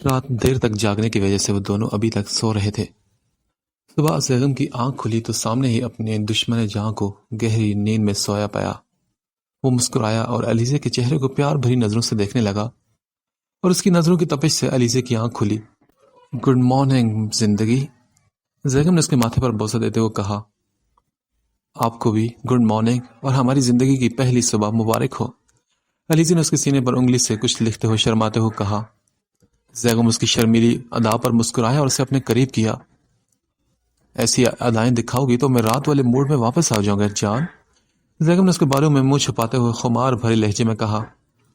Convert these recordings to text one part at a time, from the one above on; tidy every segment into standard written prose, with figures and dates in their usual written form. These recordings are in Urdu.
رات دیر تک جاگنے کی وجہ سے وہ دونوں ابھی تک سو رہے تھے۔ صبح زیغم کی آنکھ کھلی تو سامنے ہی اپنے دشمن جہاں کو گہری نیند میں سویا پایا۔ وہ مسکرایا اور علیزے کے چہرے کو پیار بھری نظروں سے دیکھنے لگا، اور اس کی نظروں کی تپش سے علیزے کی آنکھ کھلی۔ گڈ مارننگ زندگی، زیغم نے اس کے ماتھے پر بوسہ دیتے ہوئے کہا۔ آپ کو بھی گڈ مارننگ، اور ہماری زندگی کی پہلی صبح مبارک ہو۔ علیزے نے اس کے سینے پر انگلی سے کچھ لکھتے ہوئے شرماتے ہوئے کہا۔ زیغم اس کی شرمیلی ادا پر مسکرایا اور اسے اپنے قریب کیا۔ ایسی ادائیں دکھاؤ گی تو میں رات والے موڈ میں واپس آ جاؤں گا جان، زیغم نے اس کے باروں میں منہ چھپاتے ہوئے خمار بھرے لہجے میں کہا۔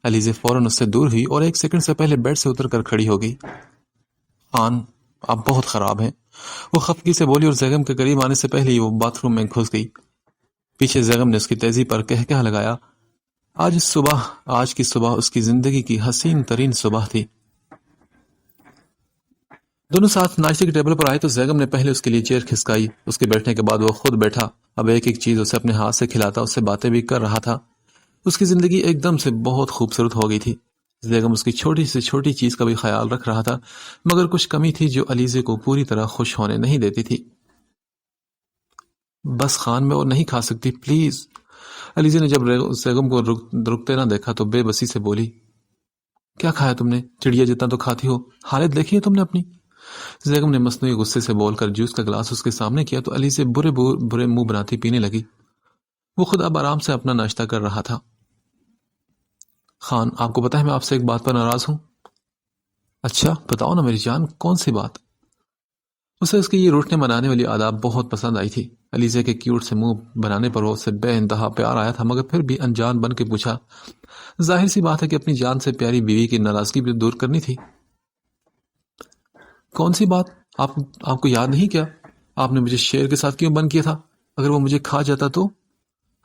علیزے فوراً اس سے دور ہوئی اور ایک سیکنڈ سے پہلے بیڈ سے اتر کر کھڑی ہو گئی۔ خان، آپ بہت خراب ہیں، وہ خفگی سے بولی، اور زیغم کے قریب آنے سے پہلے ہی وہ باتھ روم میں گھس گئی۔ پیچھے زیغم نے اس کی تیزی پر کہہ لگایا۔ آج کی صبح اس کی زندگی کی حسین ترین صبح تھی۔ دونوں ساتھ ناشتے کے ٹیبل پر آئے تو زیغم نے پہلے اس کے لیے چیئر کھسکائی۔ اس کے بیٹھنے کے بعد وہ خود بیٹھا، اب ایک ایک چیز اسے اپنے ہاتھ سے کھلاتا، اس سے باتیں بھی کر رہا تھا۔ اس کی زندگی ایک دم سے بہت خوبصورت ہو گئی تھی۔ زیغم اس کی چھوٹی سے چھوٹی چیز کا بھی خیال رکھ رہا تھا، مگر کچھ کمی تھی جو علیزے کو پوری طرح خوش ہونے نہیں دیتی تھی۔ بس خان، میں اور نہیں کھا سکتی، پلیز۔ علیزے نے جب زیغم کو رکتے نہ دیکھا تو بے بسی سے بولی۔ کیا کھایا تم نے؟ چڑیا جتنا تو کھاتی ہو، حالت دیکھی ہے تم نے اپنی؟ زیغم نے مصنوعی غصے سے بول کر جوس کا گلاس اس کے سامنے کیا تو علیزے برے منہ بناتی پینے لگی۔ وہ خود اب آرام سے اپنا ناشتہ کر رہا تھا۔ خان، آپ کو پتا ہے میں آپ سے ایک بات پر ناراض ہوں۔ اچھا بتاؤ نا میری جان، کون سی بات؟ اسے اس کی یہ روٹنے منانے والی آداب بہت پسند آئی تھی۔ علیزے کے کیوٹ سے منہ بنانے پر وہ اسے بے انتہا پیار آیا تھا، مگر پھر بھی انجان بن کے پوچھا۔ ظاہر سی بات ہے کہ اپنی جان سے پیاری بیوی کی ناراضگی بھی دور کرنی تھی۔ کون سی بات؟ آپ کو یاد نہیں کیا آپ نے مجھے شیر کے ساتھ کیوں بند کیا تھا؟ اگر وہ مجھے کھا جاتا تو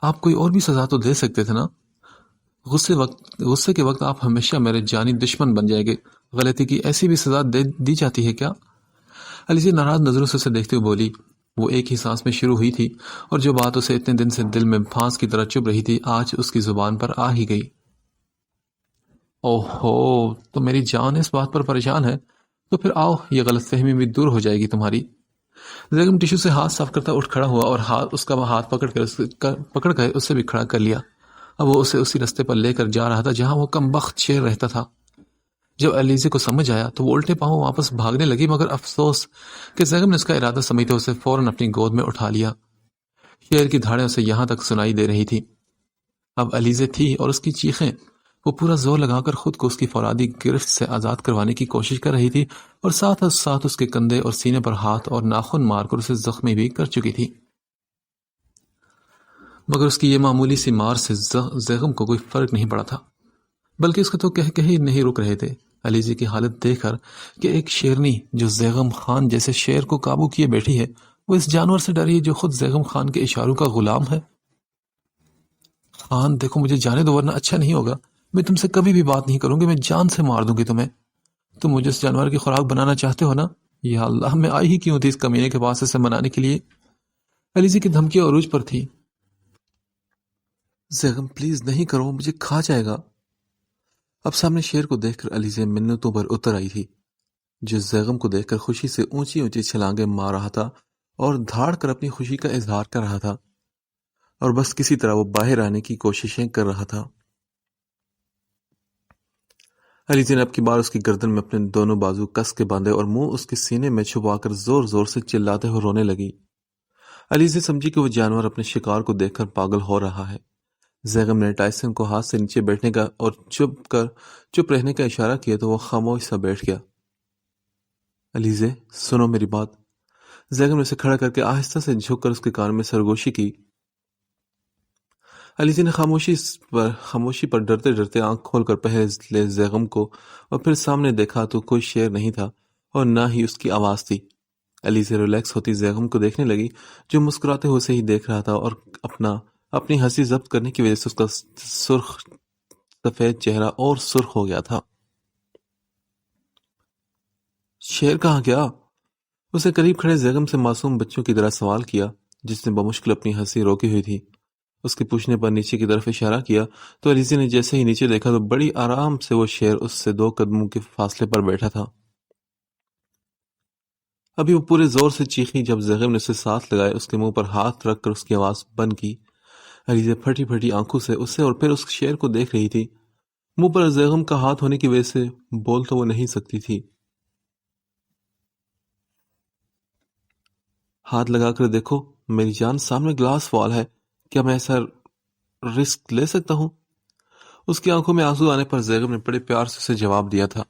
آپ کوئی اور بھی سزا تو دے سکتے تھے نا۔ غصے کے وقت آپ ہمیشہ میرے جانی دشمن بن جائیں گے۔ غلطی کی ایسی بھی سزا دی جاتی ہے کیا؟ علیزے ناراض نظروں سے اسے دیکھتے ہوئے بولی۔ وہ ایک ہی سانس میں شروع ہوئی تھی، اور جو بات اسے اتنے دن سے دل میں پھانس کی طرح چبھ رہی تھی آج اس کی زبان پر آ ہی گئی۔ اوہو، تو میری جان اس بات پر پریشان ہے، تو پھر آؤ، یہ غلط فہمی بھی دور ہو جائے گی تمہاری۔ زیغم ٹشو سے ہاتھ صاف کرتا اٹھ کھڑا ہوا اور اس کا ہاتھ پکڑ کر اسے بھی کھڑا کر لیا۔ اب وہ اسے اسی رستے پر لے کر جا رہا تھا جہاں وہ کمبخت شیر رہتا تھا۔ جب علیزے کو سمجھ آیا تو وہ الٹے پاؤں واپس بھاگنے لگی، مگر افسوس کہ زیغم نے اس کا ارادہ سمجھتے اسے فوراً اپنی گود میں اٹھا لیا۔ شیر کی دھاڑیں اسے یہاں تک سنائی دے رہی تھی۔ اب علیزے تھی اور اس کی چیخیں، وہ پورا زور لگا کر خود کو اس کی فولادی گرفت سے آزاد کروانے کی کوشش کر رہی تھی، اور ساتھ اس کے کندھے اور سینے پر ہاتھ اور ناخن مار کر اسے زخمی بھی کر چکی تھی۔ مگر اس کی یہ معمولی سی مار سے زیغم کو کوئی فرق نہیں پڑا تھا، بلکہ اس کا تو کہہ ہی نہیں رک رہے تھے۔ علیزے کی حالت دیکھ کر کہ ایک شیرنی جو زیغم خان جیسے شیر کو قابو کیے بیٹھی ہے، وہ اس جانور سے ڈری ہے جو خود زیغم خان کے اشاروں کا غلام ہے۔ خان دیکھو، مجھے جانے دو ورنہ اچھا نہیں ہوگا۔ میں تم سے کبھی بھی بات نہیں کروں گی، میں جان سے مار دوں گی تمہیں۔ تم مجھے اس جانور کی خوراک بنانا چاہتے ہو نا؟ یا اللہ، میں آئی ہی کیوں تھی اس کمینے کے پاس اسے منانے کے لیے؟ علیزے کی دھمکی عروج پر تھی۔ زیغم پلیز نہیں کرو، مجھے کھا جائے گا۔ اب سامنے شیر کو دیکھ کر علیزے منتوں پر اتر آئی تھی، جو زیغم کو دیکھ کر خوشی سے اونچی اونچی چھلانگیں مار رہا تھا اور دھاڑ کر اپنی خوشی کا اظہار کر رہا تھا، اور بس کسی طرح وہ باہر آنے کی کوششیں کر رہا تھا۔ علیزے نے اب کی بار اس کی گردن میں اپنے دونوں بازو کس کے باندھے اور منہ اس کے سینے میں چھپا کر زور زور سے چلاتے ہوئے رونے لگی۔ علیزے سمجھی کہ وہ جانور اپنے شکار کو دیکھ کر پاگل ہو رہا ہے۔ زیغم نے ٹائسن کو ہاتھ سے نیچے بیٹھنے کا اور چپ رہنے کا اشارہ کیا تو وہ خاموش سا بیٹھ گیا۔ علیزے سنو میری بات۔ زیغم نے اسے کھڑا کر کے آہستہ سے جھک کر اس کے کان میں سرگوشی کی۔ علیزے نے خاموشی پر ڈرتے ڈرتے آنکھ کھول کر پہلے زیغم کو اور پھر سامنے دیکھا تو کوئی شیر نہیں تھا اور نہ ہی اس کی آواز تھی۔ علیزے ریلیکس ہوتی زیغم کو دیکھنے لگی، جو مسکراتے ہوئے سے ہی دیکھ رہا تھا، اور اپنی ہنسی ضبط کرنے کی وجہ سے اس کا سفید چہرہ اور سرخ ہو گیا تھا۔ شیر کہاں گیا؟ اسے قریب کھڑے زیغم سے معصوم بچوں کی طرح سوال کیا، جس نے بمشکل اپنی ہنسی روکی ہوئی تھی۔ اس کے پوچھنے پر نیچے کی طرف اشارہ کیا تو علیزے نے جیسے ہی نیچے دیکھا تو بڑی آرام سے وہ شیر اس سے 2 قدموں کے فاصلے پر بیٹھا تھا۔ ابھی وہ پورے زور سے چیخی جب زیغم نے اسے ساتھ لگائے، اس کے منہ پر ہاتھ رکھ کر اس کی آواز بند کی۔ علیزہ پھٹی پھٹی آنکھوں سے اسے اور پھر اس شیر کو دیکھ رہی تھی۔ منہ پر زیغم کا ہاتھ ہونے کی وجہ سے بول تو وہ نہیں سکتی تھی۔ ہاتھ لگا کر دیکھو میری جان، سامنے گلاس وال ہے، کیا میں ایسا رسک لے سکتا ہوں؟ اس کی آنکھوں میں آنسو آنے پر زیغم نے بڑے پیار سے اسے جواب دیا تھا۔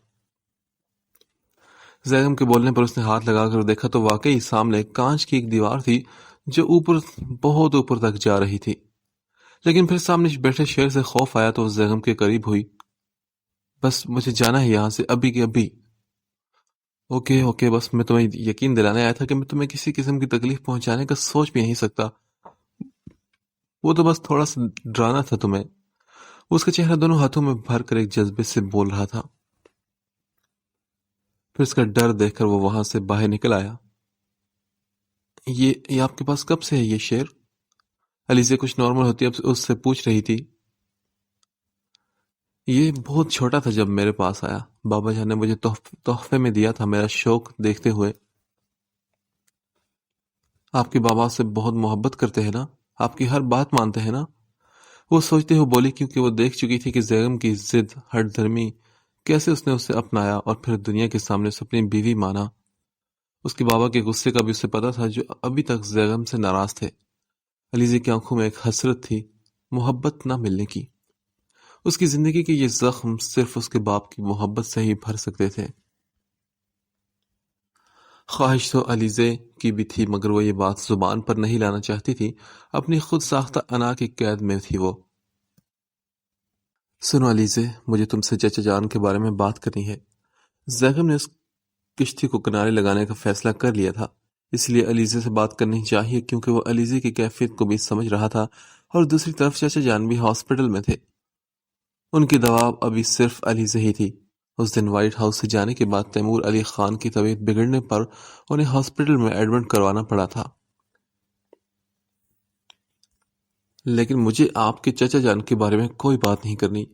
زیغم کے بولنے پر اس نے ہاتھ لگا کر دیکھا تو واقعی سامنے کانچ کی ایک دیوار تھی جو بہت اوپر تک جا رہی تھی، لیکن پھر سامنے بیٹھے شیر سے خوف آیا تو وہ زیغم کے قریب ہوئی۔ بس مجھے جانا ہے یہاں سے ابھی کے ابھی۔ اوکے بس میں تمہیں یقین دلانے آیا تھا کہ میں تمہیں کسی قسم کی تکلیف پہنچانے کا سوچ بھی نہیں سکتا، وہ تو بس تھوڑا سا ڈرانا تھا تمہیں۔ اس کا چہرہ دونوں ہاتھوں میں بھر کر ایک جذبے سے بول رہا تھا۔ پھر اس کا ڈر دیکھ کر وہ وہاں سے باہر نکل آیا۔ یہ آپ کے پاس کب سے ہے یہ شیر؟ علیزہ کچھ نارمل ہوتی اب اس سے پوچھ رہی تھی۔ یہ بہت چھوٹا تھا جب میرے پاس آیا، بابا جان نے مجھے تحفے میں دیا تھا میرا شوق دیکھتے ہوئے۔ آپ کے بابا سے بہت محبت کرتے ہیں نا، آپ کی ہر بات مانتے ہیں نا؟ وہ سوچتے ہوئے بولی، کیونکہ وہ دیکھ چکی تھی کہ زیغم کی ضد، ہٹ دھرمی، کیسے اس نے اسے اپنایا اور پھر دنیا کے سامنے اسے اپنی بیوی مانا۔ اس کے بابا کے غصے کا بھی اسے پتا تھا جو ابھی تک زیغم سے ناراض تھے۔ علیزہ کی آنکھوں میں ایک حسرت تھی، محبت نہ ملنے کی۔ اس کی زندگی کے یہ زخم صرف اس کے باپ کی محبت سے ہی بھر سکتے تھے۔ خواہش تو علیزہ کی بھی تھی، مگر وہ یہ بات زبان پر نہیں لانا چاہتی تھی، اپنی خود ساختہ انا کی قید میں تھی وہ۔ سنو علیزہ، مجھے تم سے چچا جان کے بارے میں بات کرنی ہے۔ زیغم نے اس کشتی کو کنارے لگانے کا فیصلہ کر لیا تھا، اس لیے علیزہ سے بات کرنی چاہیے، کیونکہ وہ علیزہ کی کیفیت کو بھی سمجھ رہا تھا اور دوسری طرف چچا جان بھی ہاسپٹل میں تھے۔ ان کی دوا ابھی صرف علیزہ ہی تھی۔ اس دن وائٹ ہاؤس سے جانے کے بعد تیمور علی خان کی طبیعت بگڑنے پر انہیں ہاسپٹل میں ایڈمٹ کروانا پڑا تھا۔ لیکن مجھے آپ کے چچا جان کے بارے میں کوئی بات نہیں کرنی،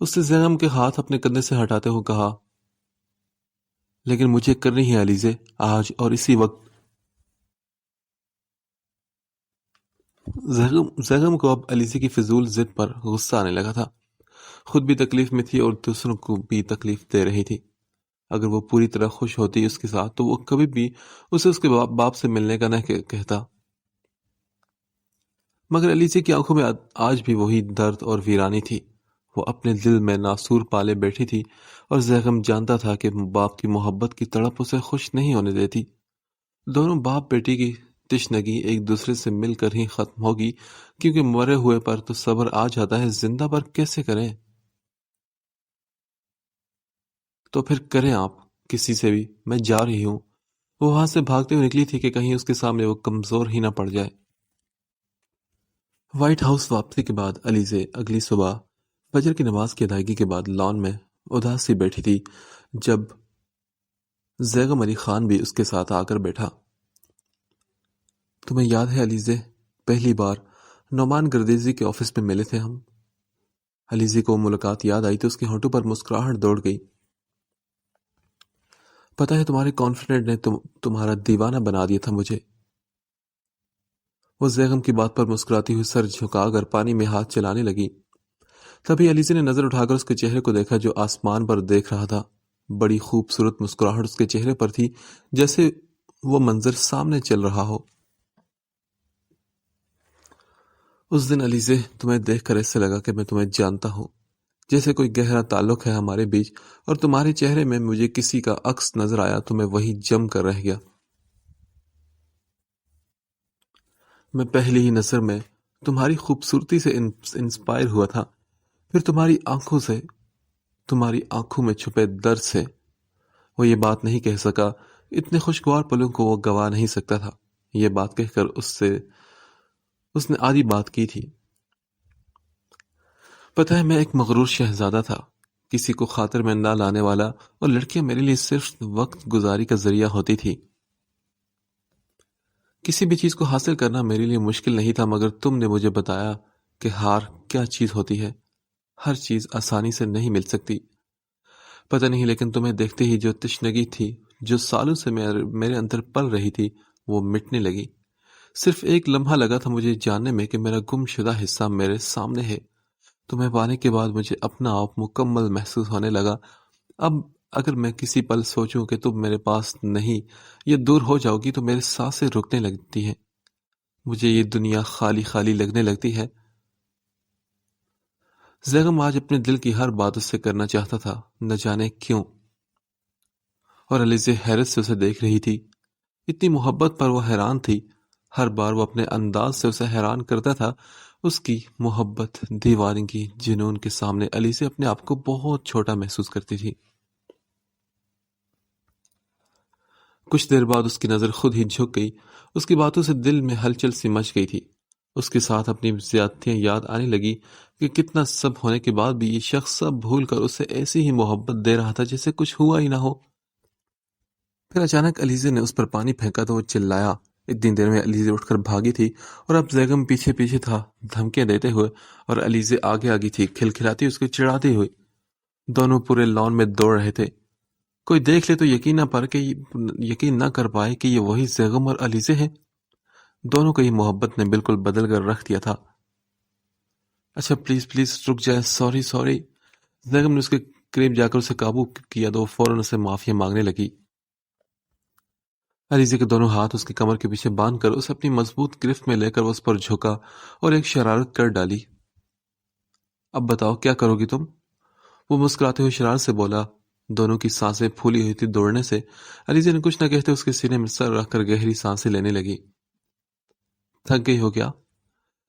اس نے زیغم کے ہاتھ اپنے کندھے سے ہٹاتے ہوئے کہا۔ لیکن مجھے کرنی ہے علیزہ، آج اور اسی وقت۔ زیغم کو اب علیزہ کی فضول ضد پر غصہ آنے لگا تھا، خود بھی تکلیف میں تھی اور دوسروں کو بھی تکلیف دے رہی تھی۔ اگر وہ پوری طرح خوش ہوتی اس کے ساتھ تو وہ کبھی بھی اسے اس کے باپ سے ملنے کا نہ کہتا، مگر علیزہ کی آنکھوں میں آج بھی وہی درد اور ویرانی تھی۔ وہ اپنے دل میں ناسور پالے بیٹھی تھی اور زیغم جانتا تھا کہ باپ کی محبت کی تڑپ اسے خوش نہیں ہونے دیتی۔ دونوں باپ بیٹی کی تشنگی ایک دوسرے سے مل کر ہی ختم ہوگی، کیونکہ مرے ہوئے پر تو صبر آ جاتا ہے، زندہ پر کیسے کریں؟ تو پھر کریں آپ کسی سے بھی، میں جا رہی ہوں۔ وہ وہاں سے بھاگتے ہوئے نکلی تھی کہ کہیں اس کے سامنے وہ کمزور ہی نہ پڑ جائے۔ وائٹ ہاؤس واپسی کے بعد علیزہ اگلی صبح فجر کی نماز کی ادائیگی کے بعد لان میں اداس سی بیٹھی تھی، جب زیغم علی خان بھی اس کے ساتھ آ کر بیٹھا۔ تمہیں یاد ہے علیزہ، پہلی بار نعمان گردیزی کے آفس میں ملے تھے ہم؟ علیزہ کو ملاقات یاد آئی تو اس کے ہونٹوں پر مسکراہٹ دوڑ گئی۔ پتہ ہے تمہارے کانفیڈنٹ نے تمہارا دیوانہ بنا دیا تھا مجھے۔ وہ زیغم کی بات پر مسکراتی ہوئی سر جھکا کر پانی میں ہاتھ چلانے لگی۔ تبھی علیزہ نے نظر اٹھا کر اس کے چہرے کو دیکھا جو آسمان پر دیکھ رہا تھا۔ بڑی خوبصورت مسکراہٹ اس کے چہرے پر تھی، جیسے وہ منظر سامنے چل رہا ہو۔ اس دن علیزہ، تمہیں دیکھ کر ایسے لگا کہ میں تمہیں جانتا ہوں، جیسے کوئی گہرا تعلق ہے ہمارے بیچ، اور تمہارے چہرے میں مجھے کسی کا عکس نظر آیا تو میں وہی جم کر رہ گیا۔ میں پہلی ہی نظر میں تمہاری خوبصورتی سے انسپائر ہوا تھا، پھر تمہاری آنکھوں میں چھپے درد سے۔ وہ یہ بات نہیں کہہ سکا، اتنے خوشگوار پلوں کو وہ گوا نہیں سکتا تھا۔ یہ بات کہہ کر اس نے آدھی بات کی تھی۔ پتہ ہے میں ایک مغرور شہزادہ تھا، کسی کو خاطر میں نہ لانے والا، اور لڑکیاں میرے لیے صرف وقت گزاری کا ذریعہ ہوتی تھی۔ کسی بھی چیز کو حاصل کرنا میرے لیے مشکل نہیں تھا، مگر تم نے مجھے بتایا کہ ہار کیا چیز ہوتی ہے۔ ہر چیز آسانی سے نہیں مل سکتی۔ پتہ نہیں، لیکن تمہیں دیکھتے ہی جو تشنگی تھی جو سالوں سے میرے اندر پل رہی تھی وہ مٹنے لگی۔ صرف ایک لمحہ لگا تھا مجھے جاننے میں کہ میرا گم شدہ حصہ میرے سامنے ہے۔ تمہیں پانے کے بعد مجھے اپنا آپ مکمل محسوس ہونے لگا۔ اب اگر میں کسی پل سوچوں کہ تم میرے پاس نہیں یا دور ہو جاؤ گی تو میرے سانسیں رکنے لگتی ہیں۔ مجھے یہ دنیا خالی خالی لگنے لگتی ہے۔ زیغم آج اپنے دل کی ہر بات اس سے کرنا چاہتا تھا، نہ جانے کیوں، اور علیزے حیرت سے اسے دیکھ رہی تھی۔ اتنی محبت پر وہ حیران تھی۔ ہر بار وہ اپنے انداز سے اسے حیران کرتا تھا۔ اس کی محبت، دیوانگی، جنون کے سامنے علیزے اپنے آپ کو بہت چھوٹا محسوس کرتی تھی۔ کچھ دیر بعد اس کی نظر خود ہی جھک گئی۔ اس کی باتوں سے دل میں ہلچل سی مچ گئی تھی۔ اس کے ساتھ اپنی زیادتیاں یاد آنے لگی کہ کتنا سب ہونے کے بعد بھی یہ شخص سب بھول کر اسے ایسی ہی محبت دے رہا تھا جیسے کچھ ہوا ہی نہ ہو۔ پھر اچانک علیزے نے اس پر پانی پھینکا تو وہ چلایا۔ اتنی دیر میں علیزے اٹھ کر بھاگی تھی اور اب زیغم پیچھے پیچھے تھا، دھمکیاں دیتے ہوئے، اور علیزے آگے آگی تھی، کھلکھلاتی اس کو چڑھاتے ہوئے۔ دونوں پورے لان میں دوڑ رہے تھے۔ کوئی دیکھ لے تو یقین نہ کر پائے کہ یہ وہی زیغم اور علیزے ہیں۔ دونوں کو یہ محبت نے بالکل بدل کر رکھ دیا تھا۔ اچھا پلیز پلیز رک جائے، سوری سوری۔ زیغم نے اس کے قریب جا کر اسے قابو کیا تو وہ فوراً اسے معافی مانگنے لگی۔ علیزے کے دونوں ہاتھ اس کی کمر کے پیچھے باندھ کر اسے اپنی مضبوط گرفت میں لے کر وہ اس پر جھکا اور ایک شرارت کر ڈالی۔ اب بتاؤ کیا کرو گی تم؟ وہ مسکراتے ہوئے شرارت سے بولا۔ دونوں کی سانسیں پھولی ہوئی تھی دوڑنے سے۔ علیزے نے کچھ نہ کہتے اس کے سینے میں سر رکھ کر گہری سانسیں لینے لگی۔ تھک گئی ہو کیا؟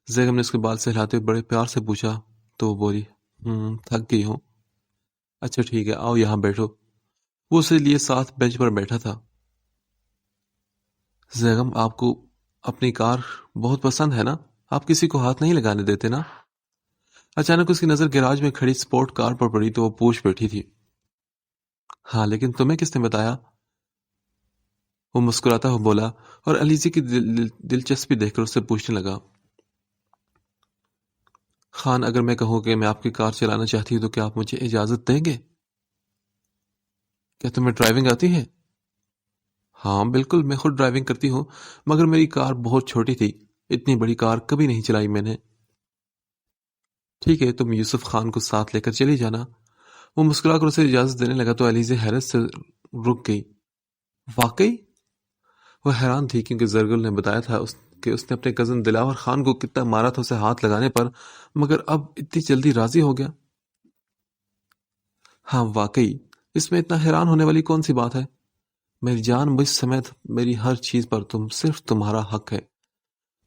زیغم نے اس کے بال سے ہلاتے ہوئے بڑے پیار سے پوچھا تو وہ بولی، تھک گئی ہوں۔ اچھا ٹھیک ہے، آؤ یہاں بیٹھو۔ وہ اسے لیے ساتھ بینچ پر بیٹھا تھا۔ زیغم، آپ کو اپنی کار بہت پسند ہے نا؟ آپ کسی کو ہاتھ نہیں لگانے دیتے نا؟ اچانک اس کی نظر گیراج میں کھڑی سپورٹ کار پر پڑی تو وہ پوچھ بیٹھی تھی۔ ہاں، لیکن تمہیں کس نے بتایا؟ وہ مسکراتا ہوا بولا اور علیزے کی دلچسپی دیکھ کر اس سے پوچھنے لگا، خان، اگر میں کہوں کہ میں آپ کی کار چلانا چاہتی ہوں تو کیا آپ مجھے اجازت دیں گے؟ کیا تمہیں ڈرائیونگ آتی ہے؟ ہاں بالکل، میں خود ڈرائیونگ کرتی ہوں، مگر میری کار بہت چھوٹی تھی، اتنی بڑی کار کبھی نہیں چلائی میں نے۔ ٹھیک ہے، تم یوسف خان کو ساتھ لے کر چلی جانا۔ وہ مسکرا کر اسے اجازت دینے لگا تو علیزے حیرت سے رک گئی۔ واقعی؟ وہ حیران تھی کیونکہ زرگل نے بتایا تھا کہ اس نے اپنے کزن دلاور خان کو کتنا مارا تھا اسے ہاتھ لگانے پر، مگر اب اتنی جلدی راضی ہو گیا۔ ہاں واقعی، اس میں اتنا حیران ہونے والی کون سی بات ہے؟ میری جان، مجھ سمیت میری ہر چیز پر صرف تمہارا حق ہے۔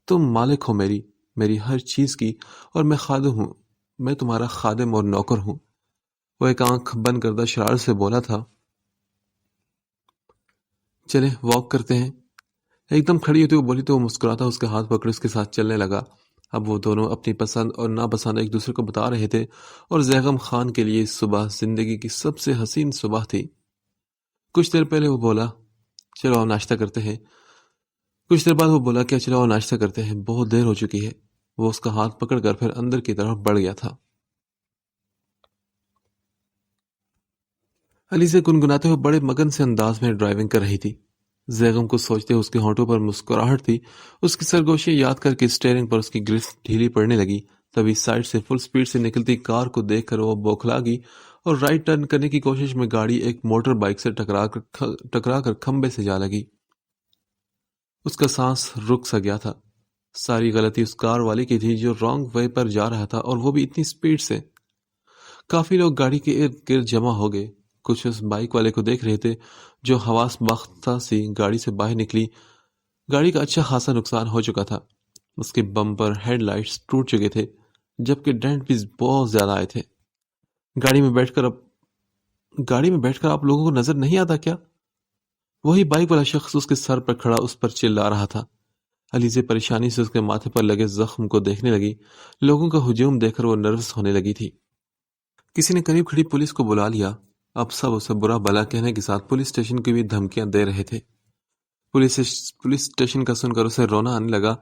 تم مالک ہو میری ہر چیز کی، اور میں خادم ہوں، میں تمہارا خادم اور نوکر ہوں۔ وہ ایک آنکھ بند کردہ شرارت سے بولا تھا۔ چلے واک کرتے ہیں۔ ایک دم کھڑی ہوتی وہ بولی تو وہ مسکراتا اس کے ہاتھ پکڑ اس کے ساتھ چلنے لگا۔ اب وہ دونوں اپنی پسند اور ناپسند ایک دوسرے کو بتا رہے تھے، اور زیغم خان کے لیے اس صبح زندگی کی سب سے حسین صبح تھی۔ کچھ دیر پہلے وہ بولا، چلو آپ ناشتہ کرتے ہیں۔ کچھ دیر بعد وہ بولا، کیا چلو آپ ناشتہ کرتے ہیں، بہت دیر ہو چکی ہے۔ وہ اس کا ہاتھ پکڑ کر پھر اندر کی طرف بڑھ گیا تھا۔ علیزے گنگناتے ہوئے بڑے مگن سے انداز میں ڈرائیونگ کر رہی تھی۔ زیغم کو سوچتے ہوئے اس کے ہونٹوں پر مسکراہٹ تھی۔ اس کی سرگوشیاں یاد کر کے اسٹیئرنگ پر اس کی گرفت ڈھیلی پڑنے لگی۔ تبھی سائڈ سے فل سپیڈ سے نکلتی کار کو دیکھ کر وہ بوکھلا گئی اور رائٹ ٹرن کرنے کی کوشش میں گاڑی ایک موٹر بائیک سے ٹکرا کر کھمبے سے جا لگی۔ اس کا سانس رک سا گیا تھا۔ ساری غلطی اس کار والے کی تھی جو رانگ وے پر جا رہا تھا، اور وہ بھی اتنی سپیڈ سے۔ کافی لوگ گاڑی کے ارد گرد جمع ہو گئے۔ کچھ اس بائک والے کو دیکھ رہے تھے جو حواس باختہ سی گاڑی سے باہر نکلی۔ گاڑی کا اچھا خاصا نقصان ہو چکا تھا۔ اس کے بمپر، ہیڈ لائٹس ٹوٹ چکے تھے، جبکہ ڈینٹ بھی بہت زیادہ آئے تھے۔ گاڑی میں بیٹھ کر آپ لوگوں کو نظر نہیں آتا کیا؟ وہی بائک والا شخص اس کے سر پر کھڑا اس پر چلا رہا تھا۔ علیزے پریشانی سے اس کے ماتھے پر لگے زخم کو دیکھنے لگی۔ لوگوں کا ہجوم دیکھ کر وہ نروس ہونے لگی تھی۔ کسی نے قریب کھڑی پولیس کو بلا لیا۔ اب سب اسے برا بلا کہنے کے ساتھ پولیس اسٹیشن کی بھی دھمکیاں دے رہے تھے۔ پولیس اسٹیشن کا سن کر اسے رونا آنے لگا۔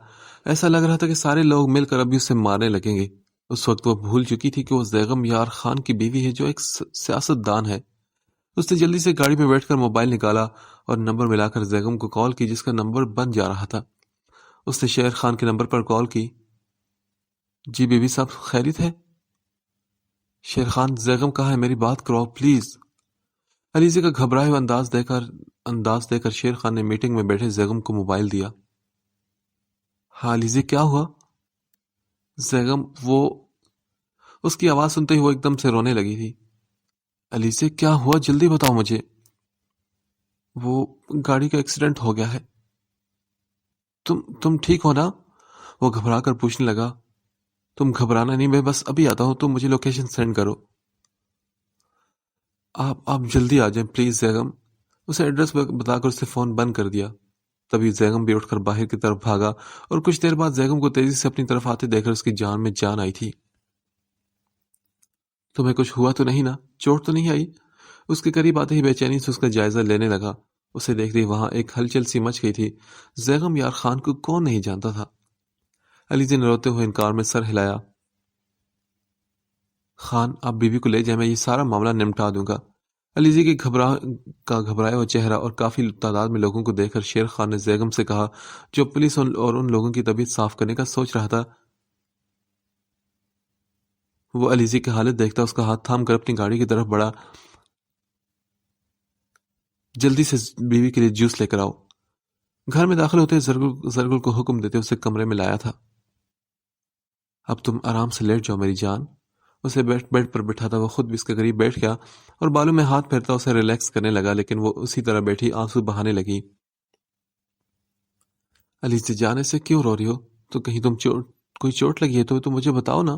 ایسا لگ رہا تھا کہ سارے لوگ مل کر ابھی اسے مارنے لگیں گے۔ اس وقت وہ بھول چکی تھی کہ وہ زیغم یار خان کی بیوی ہے جو ایک سیاست دان ہے۔ اس نے جلدی سے گاڑی میں بیٹھ کر موبائل نکالا اور نمبر ملا کر زیغم کو کال کی جس کا نمبر بند جا رہا تھا۔ اس نے شیر خان کے نمبر پر کال کی۔ جی بی بی صاحب خیریت ہے؟ شیر خان، زیغم کہاں ہے؟ میری بات کرو پلیز۔ علیزے کا گھبرائے ہوئے انداز دے کر شیر خان نے میٹنگ میں بیٹھے زیغم کو موبائل دیا۔ ہاں علیزے، کیا ہوا؟ زیغم، اس کی آواز سنتے ہی وہ ایک دم سے رونے لگی تھی۔ علیزے کیا ہوا؟ جلدی بتاؤ مجھے۔ وہ گاڑی کا ایکسیڈنٹ ہو گیا ہے۔ تم ٹھیک ہو نا؟ وہ گھبرا کر پوچھنے لگا۔ تم گھبرانا نہیں، میں بس ابھی آتا ہوں، تم مجھے لوکیشن سینڈ کرو۔ آپ جلدی آ جائیں پلیز زیغم۔ اسے ایڈریس بتا کر اسے فون بند کر دیا۔ تبھی زیغم بھی اٹھ کر باہر کی طرف بھاگا اور کچھ دیر بعد زیغم کو تیزی سے اپنی طرف آتے دیکھ کر اس کی جان میں جان آئی تھی۔ تمہیں کچھ ہوا تو نہیں نا؟ چوٹ تو نہیں آئی؟ اس کے قریب آتے ہی بے چینی سے اس کا جائزہ لینے لگا۔ اسے دیکھتے ہی وہاں ایک ہلچل سی مچ گئی تھی۔ زیغم یار خان کو کون نہیں جانتا تھا؟ علیزے نے روتے ہوئے انکار میں سر ہلایا۔ خان، آپ بیوی کو لے جائیں، میں یہ سارا معاملہ نمٹا دوں گا۔ علیزے کے گھبرایا ہوا چہرہ اور کافی تعداد میں لوگوں کو دیکھ کر شیر خان نے زیغم سے کہا، جو پولیس اور ان لوگوں کی طبیعت صاف کرنے کا سوچ رہا تھا۔ وہ علیزے کی حالت دیکھتا اس کا ہاتھ تھام کر اپنی گاڑی کی طرف بڑھا۔ جلدی سے بیوی کے لیے جوس لے کر آؤ۔ گھر میں داخل ہوتے زرگل کو حکم دیتے اسے کمرے میں لایا تھا۔ اب تم آرام سے لیٹ جاؤ میری جان۔ اسے بیڈ پر بٹھاتا وہ خود بھی اس کے قریب بیٹھ گیا اور بالوں میں ہاتھ پھیرتا اسے ریلیکس کرنے لگا، لیکن وہ اسی طرح بیٹھی آنسو بہانے لگی۔ علیزے جان، ایسے کیوں رو رہی ہو؟ تو کہیں کوئی چوٹ لگی ہے تو مجھے بتاؤ نا۔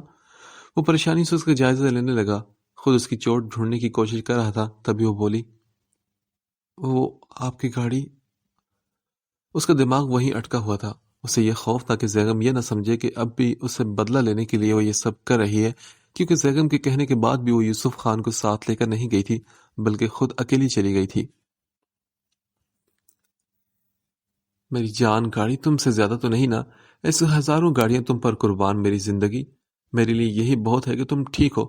وہ پریشانی سے اس کا جائزہ لینے لگا، خود اس کی چوٹ ڈھونڈنے کی کوشش کر رہا تھا۔ تبھی وہ بولی، وہ آپ کی گاڑی۔ اس کا دماغ وہیں اٹکا ہوا تھا۔ اسے یہ خوف تھا کہ زیغم یہ نہ سمجھے کہ اب بھی اسے بدلہ لینے کے لیے وہ یہ سب کر رہی ہے، کیونکہ زیغم کے کہنے کے بعد بھی وہ یوسف خان کو ساتھ لے کر نہیں گئی تھی بلکہ خود اکیلی چلی گئی تھی۔ میری جان، گاڑی تم سے زیادہ تو نہیں نا؟ ایسے ہزاروں گاڑیاں تم پر قربان میری زندگی، میرے لیے یہی بہت ہے کہ تم ٹھیک ہو۔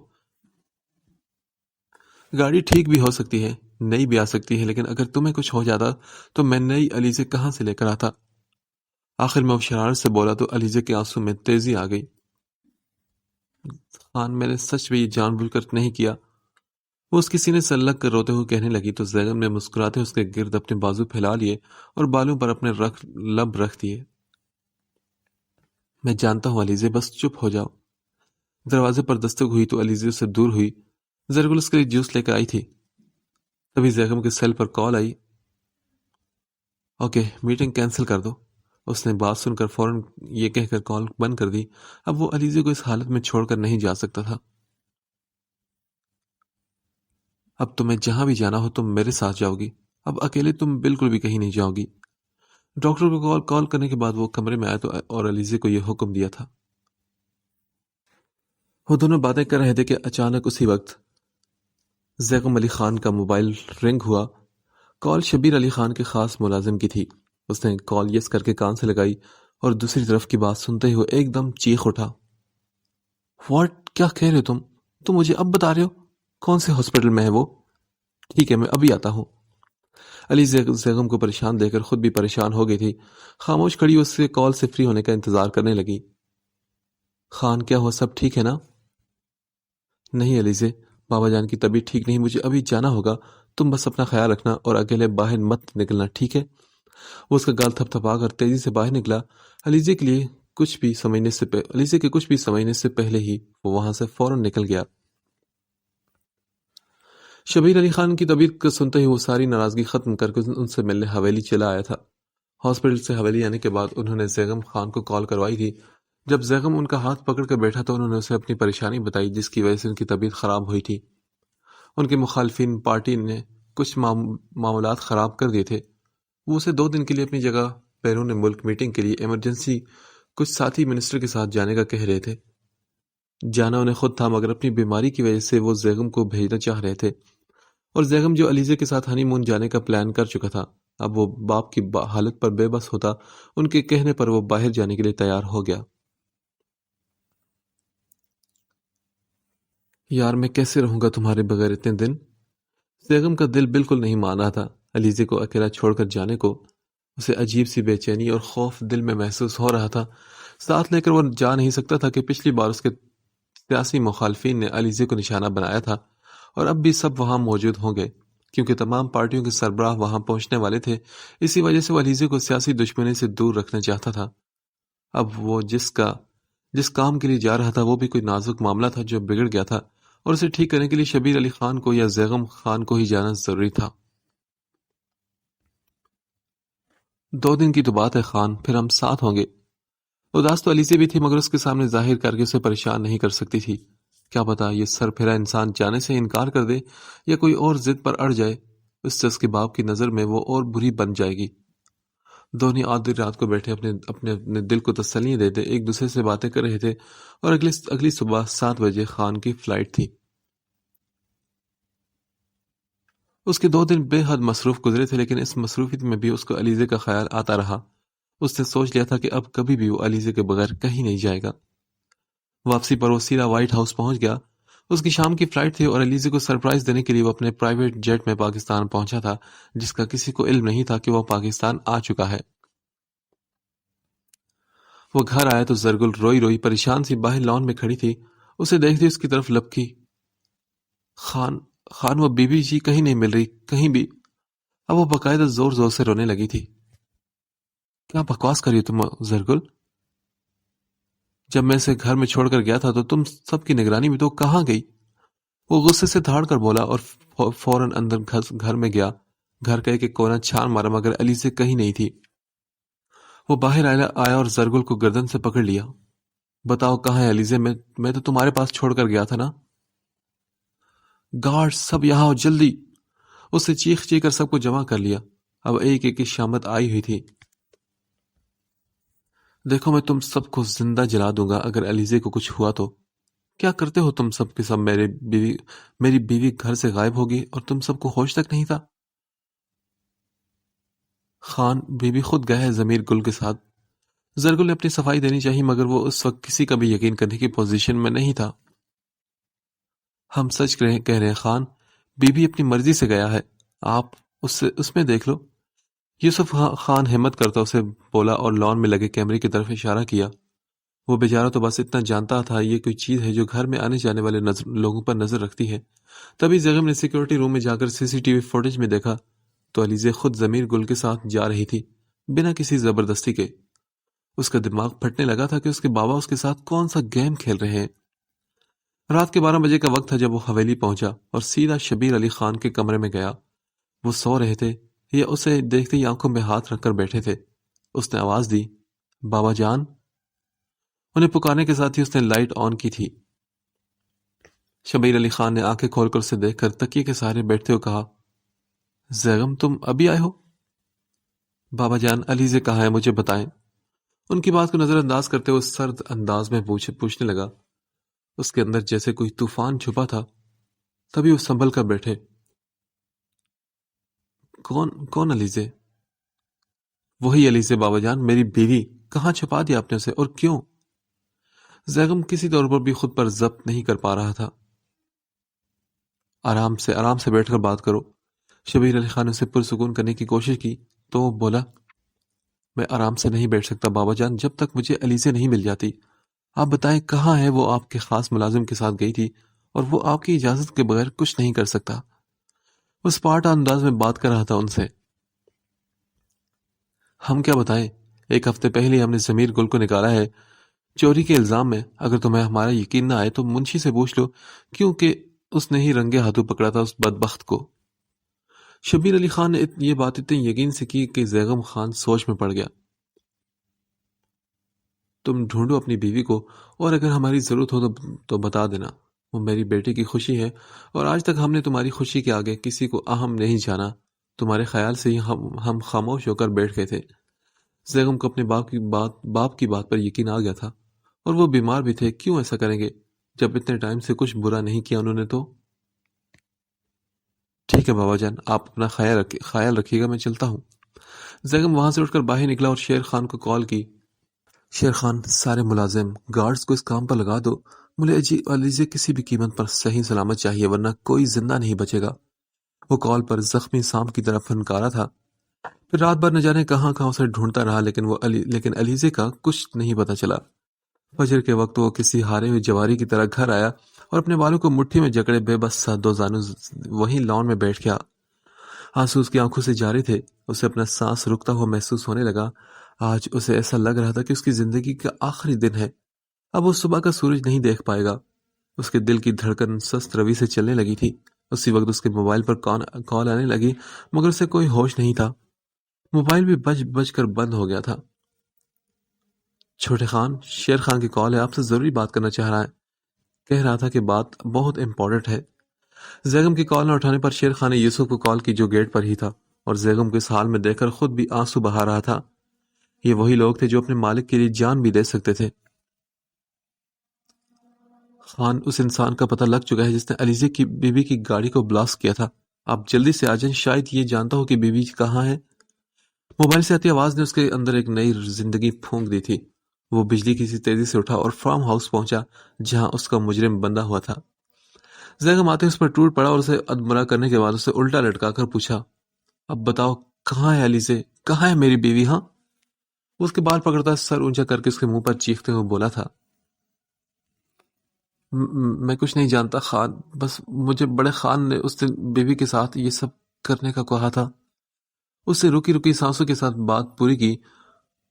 گاڑی ٹھیک بھی ہو سکتی ہے، نئی بھی آ سکتی ہے، لیکن اگر تمہیں کچھ ہو جاتا تو میں نئی علیزے کہاں سے لے کر آتا؟ آخر میں وہ شرارت سے بولا تو علیزے کے آنسو میں تیزی آ گئی۔ خان، میں نے سچ میں یہ جان بوجھ کر نہیں کیا۔ وہ اس کے سینے سے لگ کر روتے ہوئے کہنے لگی تو زیغم نے مسکراتے اس کے گرد اپنے بازو پھیلا لیے اور بالوں پر اپنے لب رکھ دیے۔ میں جانتا ہوں علیزے، بس چپ ہو جاؤ۔ دروازے پر دستک ہوئی تو علیزے سے دور ہوئی۔ زرگل اس کے لیے جوس لے کر آئی تھی۔ تبھی زیغم کے سیل پر کال آئی۔ اوکے، میٹنگ کینسل کر دو۔ اس نے بات سن کر فوراً یہ کہہ کر کال بند کر دی۔ اب وہ علیزے کو اس حالت میں چھوڑ کر نہیں جا سکتا تھا۔ اب تمہیں جہاں بھی جانا ہو تم میرے ساتھ جاؤ گی، اب اکیلے تم بالکل بھی کہیں نہیں جاؤ گی۔ ڈاکٹر کو کال کرنے کے بعد وہ کمرے میں آیا اور علیزے کو یہ حکم دیا تھا۔ وہ دونوں باتیں کر رہے تھے کہ اچانک اسی وقت زیغم علی خان کا موبائل رنگ ہوا۔ کال شبیر علی خان کے خاص ملازم کی تھی۔ اس نے کال یس کر کے کان سے لگائی اور دوسری طرف کی بات سنتے ہوئے ایک دم چیخ اٹھا۔ واٹ؟ کیا کہہ رہے ہو تم مجھے اب بتا رہے ہو؟ کون سے ہاسپٹل میں ہے وہ؟ ٹھیک ہے، میں ابھی آتا ہوں۔ علی زیغم کو پریشان دیکھ کر خود بھی پریشان ہو گئی تھی۔ خاموش کھڑی اس سے کال سے فری ہونے کا انتظار کرنے لگی۔ خان، کیا ہوا؟ سب ٹھیک ہے نا؟ نہیں علیزے، بابا جان کی طبیعت ٹھیک نہیں، مجھے ابھی جانا ہوگا۔ تم بس اپنا خیال رکھنا اور اکیلے باہر مت نکلنا، ٹھیک ہے؟ وہ اس کا گال تھپ تھپا کر تیزی سے باہر نکلا۔ علیزے کے کچھ بھی سمجھنے سے پہلے ہی وہ وہاں سے فوراً نکل گیا۔ شبیر علی خان کی طبیعت کو سنتے ہی وہ ساری ناراضگی ختم کر کے ان سے ملنے حویلی چلا آیا تھا۔ ہاسپٹل سے حویلی آنے کے بعد انہوں نے زیغم خان کو کال کروائی تھی۔ جب زیغم ان کا ہاتھ پکڑ کر بیٹھا تو انہوں نے اسے اپنی پریشانی بتائی جس کی وجہ سے ان کی طبیعت خراب ہوئی تھی۔ ان کے مخالفین پارٹی نے کچھ معاملات خراب کر دیے تھے۔ وہ اسے 2 دن کے لیے اپنی جگہ بیرون ملک میٹنگ کے لیے ایمرجنسی کچھ ساتھی منسٹر کے ساتھ جانے کا کہہ رہے تھے۔ جانا انہیں خود تھا، مگر اپنی بیماری کی وجہ سے وہ زیغم کو بھیجنا چاہ رہے تھے، اور زیغم جو علیزے کے ساتھ ہنی مون جانے کا پلان کر چکا تھا، اب وہ باپ کی حالت پر بے بس ہوتا۔ ان کے کہنے پر وہ باہر جانے کے لیے تیار ہو گیا۔ یار، میں کیسے رہوں گا تمہارے بغیر اتنے دن؟ بیگم کا دل بالکل نہیں مان رہا تھا علیزے کو اکیلا چھوڑ کر جانے کو. اسے عجیب سی بے چینی اور خوف دل میں محسوس ہو رہا تھا. ساتھ لے کر وہ جا نہیں سکتا تھا کہ پچھلی بار اس کے سیاسی مخالفین نے علیزے کو نشانہ بنایا تھا اور اب بھی سب وہاں موجود ہوں گے کیونکہ تمام پارٹیوں کے سربراہ وہاں پہنچنے والے تھے. اسی وجہ سے وہ علیزے کو سیاسی دشمنی سے دور رکھنا چاہتا تھا. اب وہ جس کام کے لیے جا رہا تھا وہ بھی کوئی نازک معاملہ تھا جو بگڑ گیا تھا اور اسے ٹھیک کرنے کے لیے شبیر علی خان کو یا زیغم خان کو ہی جانا ضروری تھا. 2 دن کی تو بات ہے خان، پھر ہم ساتھ ہوں گے. اداس تو علیزے بھی تھی مگر اس کے سامنے ظاہر کر کے اسے پریشان نہیں کر سکتی تھی. کیا پتا یہ سر پھرا انسان جانے سے انکار کر دے یا کوئی اور ضد پر اڑ جائے. اس سے اس کے باپ کی نظر میں وہ اور بری بن جائے گی. دونوں آدھی رات کو بیٹھے اپنے دل کو تسلیاں دیتے ایک دوسرے سے باتیں کر رہے تھے اور اگلی صبح 7 بجے خان کی فلائٹ تھی. اس کے 2 دن بے حد مصروف گزرے تھے لیکن اس مصروفیت میں بھی اس کو علیزے کا خیال آتا رہا. اس نے سوچ لیا تھا کہ اب کبھی بھی وہ علیزے کے بغیر کہیں نہیں جائے گا. واپسی پر وہ سیدھا وائٹ ہاؤس پہنچ گیا. اس کی شام کی فلائٹ تھی اور علیزے کو سرپرائز دینے کے لیے وہ اپنے پرائیویٹ جیٹ میں پاکستان پہنچا تھا جس کا کسی کو علم نہیں تھا کہ وہ پاکستان آ چکا ہے. وہ گھر آیا تو زرگل روئی روئی پریشان سی باہر لان میں کھڑی تھی. اسے دیکھتی اس کی طرف لپکی. خان وہ بی بی جی کہیں نہیں مل رہی کہیں بھی. اب وہ باقاعدہ زور زور سے رونے لگی تھی. کیا بکواس کری تم زرگل؟ جب میں اسے گھر میں چھوڑ کر گیا تھا تو تم سب کی نگرانی میں تو کہاں گئی؟ وہ غصے سے دھاڑ کر بولا اور فوراً اندر گھر میں گیا. گھر کا ایک کونا چھان مارا مگر علیزے کہیں نہیں تھی. وہ باہر آیا اور زرگل کو گردن سے پکڑ لیا. بتاؤ کہاں ہے علیزے؟ میں تو تمہارے پاس چھوڑ کر گیا تھا نا. گارڈ سب یہاں ہو جلدی. اسے چیخ کر سب کو جمع کر لیا. اب ایک کی شامت آئی ہوئی تھی. دیکھو میں تم سب کو زندہ جلا دوں گا اگر علیزے کو کچھ ہوا تو. کیا کرتے ہو تم سب کے سب؟ میری بیوی گھر سے غائب ہوگی اور تم سب کو ہوش تک نہیں تھا. خان بیوی خود گئے ہے ضمیر گل کے ساتھ. زرگل نے اپنی صفائی دینی چاہی مگر وہ اس وقت کسی کا بھی یقین کرنے کی پوزیشن میں نہیں تھا. ہم سچ کہہ رہے ہیں خان، بیوی اپنی مرضی سے گیا ہے. آپ اس میں دیکھ لو. یوسف خان ہمت کرتا اسے بولا اور لان میں لگے کیمرے کی طرف اشارہ کیا. وہ بیچارہ تو بس اتنا جانتا تھا یہ کوئی چیز ہے جو گھر میں آنے جانے والے لوگوں پر نظر رکھتی ہے. تبھی زیغم نے سیکورٹی روم میں جا کر CCTV فوٹیج میں دیکھا تو علیزے خود ضمیر گل کے ساتھ جا رہی تھی بنا کسی زبردستی کے. اس کا دماغ پھٹنے لگا تھا کہ اس کے بابا اس کے ساتھ کون سا گیم کھیل رہے ہیں. رات کے 12 بجے کا وقت تھا جب وہ حویلی پہنچا اور سیدھا شبیر علی خان کے کمرے میں گیا. وہ سو رہے تھے یا اسے دیکھتے ہی آنکھوں میں ہاتھ رکھ کر بیٹھے تھے. اس نے آواز دی، بابا جان. انہیں پکارنے کے ساتھ ہی اس نے لائٹ آن کی تھی. شبیر علی خان نے آنکھیں کھول کر اسے دیکھ کر تکیے کے سہارے بیٹھتے ہوئے کہا، زیغم تم ابھی آئے ہو؟ بابا جان علیزے کہاں ہے مجھے بتائیں. ان کی بات کو نظر انداز کرتے ہوئے سرد انداز میں پوچھنے لگا. اس کے اندر جیسے کوئی طوفان چھپا تھا. تبھی وہ سنبھل کر بیٹھے. کون علیزے؟ وہی علیزے بابا جان، میری بیوی. کہاں چھپا دیا آپ نے اسے اور کیوں؟ زیغم کسی طور پر بھی خود پر ضبط نہیں کر پا رہا تھا. آرام سے بیٹھ کر بات کرو. شبیر علی خان نے اسے پرسکون کرنے کی کوشش کی تو وہ بولا، میں آرام سے نہیں بیٹھ سکتا بابا جان جب تک مجھے علیزے نہیں مل جاتی. آپ بتائیں کہاں ہے وہ؟ آپ کے خاص ملازم کے ساتھ گئی تھی اور وہ آپ کی اجازت کے بغیر کچھ نہیں کر سکتا. وہ سپاٹ انداز میں بات کر رہا تھا ان سے. ہم کیا بتائیں، 1 ہفتے پہلے ہم نے ضمیر گل کو نکالا ہے چوری کے الزام میں. اگر تمہیں ہمارا یقین نہ آئے تو منشی سے پوچھ لو، کیونکہ اس نے ہی رنگے ہاتھوں پکڑا تھا اس بدبخت کو. شبیر علی خان نے یہ بات اتنی یقین سے کی کہ زیغم خان سوچ میں پڑ گیا. تم ڈھونڈو اپنی بیوی کو اور اگر ہماری ضرورت ہو تو بتا دینا. وہ میری بیٹی کی خوشی ہے اور آج تک ہم نے تمہاری خوشی کے آگے کسی کو اہم نہیں جانا. تمہارے خیال سے ہی ہم خاموش ہو کر بیٹھ گئے تھے. زیغم کو اپنے باپ کی بات پر یقین آ گیا تھا اور وہ بیمار بھی تھے. کیوں ایسا کریں گے جب اتنے ٹائم سے کچھ برا نہیں کیا انہوں نے تو. ٹھیک ہے بابا جان، آپ اپنا خیال رکھیے گا، میں چلتا ہوں. زیغم وہاں سے اٹھ کر باہر نکلا اور شیر خان کو کال کی. شیر خان، سارے ملازم گارڈز کو اس کام پر لگا دو. مجھے علیزے کسی بھی قیمت پر صحیح سلامت چاہیے ورنہ کوئی زندہ نہیں بچے گا. وہ کال پر زخمی سانپ کی طرح پھنکارا تھا۔ پھر رات بھر نہ جانے کہاں کہاں اسے ڈھونڈتا رہا، لیکن علیزے کا کچھ نہیں پتا چلا۔ فجر کے وقت وہ کسی ہارے ہوئے جواری کی طرح گھر آیا اور اپنے بالوں کو مٹھی میں جکڑے بے بس سا دو زانو وہیں لان میں بیٹھ گیا۔ آنسو اس کی آنکھوں سے جاری تھے۔ اسے اپنا سانس رکتا ہوا محسوس ہونے لگا۔ آج اسے ایسا لگ رہا تھا کہ اس کی زندگی کا آخری دن ہے۔ اب وہ صبح کا سورج نہیں دیکھ پائے گا۔ اس کے دل کی دھڑکن سست روی سے چلنے لگی تھی۔ اسی وقت اس کے موبائل پر کال آنے لگی، مگر اسے کوئی ہوش نہیں تھا۔ موبائل بھی بج بج کر بند ہو گیا تھا۔ چھوٹے خان، شیر خان کی کال ہے، آپ سے ضروری بات کرنا چاہ رہا ہے۔ کہہ رہا تھا کہ بات بہت امپورٹنٹ ہے۔ زیغم کی کال نہ اٹھانے پر شیر خان نے یوسف کو کال کی جو گیٹ پر ہی تھا، اور زیغم کو اس حال میں دیکھ کر خود بھی آنسو بہا رہا تھا۔ یہ وہی لوگ تھے جو اپنے مالک کے لیے جان بھی دے سکتے تھے۔ خان، اس انسان کا پتہ لگ چکا ہے جس نے علیزے کی بیوی کی گاڑی کو بلاسٹ کیا تھا۔ آپ جلدی سے آ جائیں، شاید یہ جانتا ہو کہ بیوی کہاں ہے۔ موبائل سے آتی آواز نے اس کے اندر ایک نئی زندگی پھونک دی تھی۔ وہ بجلی کی سی تیزی سے اٹھا اور فارم ہاؤس پہنچا جہاں اس کا مجرم بندہ ہوا تھا۔ زیغم آتے اس پر ٹوٹ پڑا اور اسے ادمرا کرنے کے بعد اسے الٹا لٹکا کر پوچھا، اب بتاؤ کہاں ہے علیزے، کہاں ہے میری بیوی؟ ہاں؟ وہ اس کے بال پکڑتا سر اونچا کر کے اس کے منہ پر چیختے ہوئے بولا تھا، میں کچھ نہیں جانتا خان، بس مجھے بڑے خان نے اس دن بیوی کے ساتھ یہ سب کرنے کا کہا تھا۔ اس سے رکی رکی سانسوں کے ساتھ بات پوری کی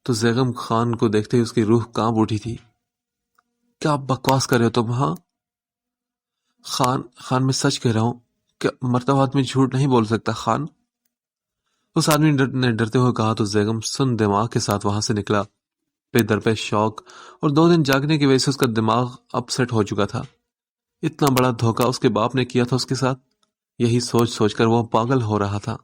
تو زیغم خان کو دیکھتے ہی اس کی روح کانپ اٹھی تھی۔ کیا بکواس کر رہے ہو تم؟ ہاں خان میں سچ کہہ رہا ہوں۔ کیا مرتبہ آدمی جھوٹ نہیں بول سکتا خان؟ اس آدمی نے ڈرتے ہوئے کہا تو زیغم سن دماغ کے ساتھ وہاں سے نکلا۔ بے درپے شوق اور 2 دن جاگنے کی وجہ سے اس کا دماغ اپسیٹ ہو چکا تھا۔ اتنا بڑا دھوکہ اس کے باپ نے کیا تھا اس کے ساتھ، یہی سوچ سوچ کر وہ پاگل ہو رہا تھا۔